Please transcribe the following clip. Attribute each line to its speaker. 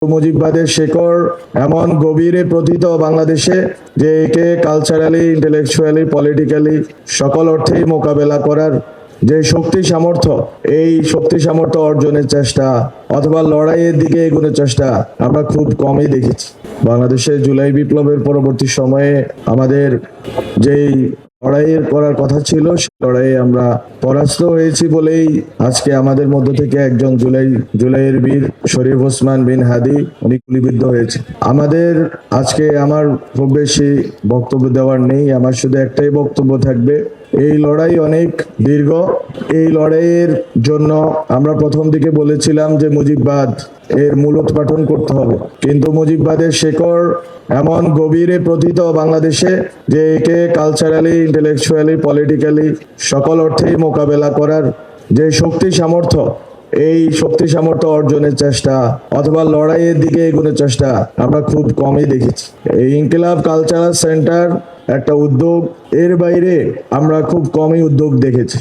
Speaker 1: মুজিববাদের শেকড় এমন গভীরে প্রথিত বাংলাদেশে যে একে কালচারালি, ইন্টেলেকচুয়ালি, পলিটিক্যালি সকল অর্থেই মোকাবেলা করার যে শক্তি সামর্থ্য, এই শক্তি সামর্থ্য অর্জনের চেষ্টা অথবা লড়াইয়ের দিকে এগোনোর চেষ্টা আমরা খুব কমই দেখেছি। বাংলাদেশে জুলাই বিপ্লবের পরবর্তী সময়ে আমাদের যেই লড়াইয়ের করার কথা ছিল, সেই লড়াইয়ে আমরা পরাস্ত হয়েছি বলেই আজকে আমাদের মধ্য থেকে একজন জুলাইয়ের বীর শরীফ ওসমান বিন হাদি উনি গুলিবিদ্ধ হয়েছে। আমাদের আজকে আমার খুব বেশি বক্তব্য দেওয়ার নেই, আমার শুধু একটাই বক্তব্য থাকবে। এই লড়াই অনেক দীর্ঘ। এই লড়াইয়ের জন্য আমরা প্রথম দিকে বলেছিলাম যে মুজিববাদ এর মূলোৎপাটন করতে হবে, কিন্তু মুজিববাদের শেকড় এমন গভীরে প্রথিত বাংলাদেশে যে একে কালচারালি, ইন্টেলেকচুয়ালি, পলিটিক্যালি সকল অর্থেই মোকাবেলা করার যে শক্তি সামর্থ্য, এই শক্তি সামর্থ্য অর্জনের চেষ্টা অথবা লড়াইয়ের দিকে এগোনোর চেষ্টা আমরা খুব কমই দেখেছি। এই ইনকিলাব কালচারাল সেন্টার একটা উদ্যোগ, এর বাইরে আমরা খুব কমই উদ্যোগ দেখেছি।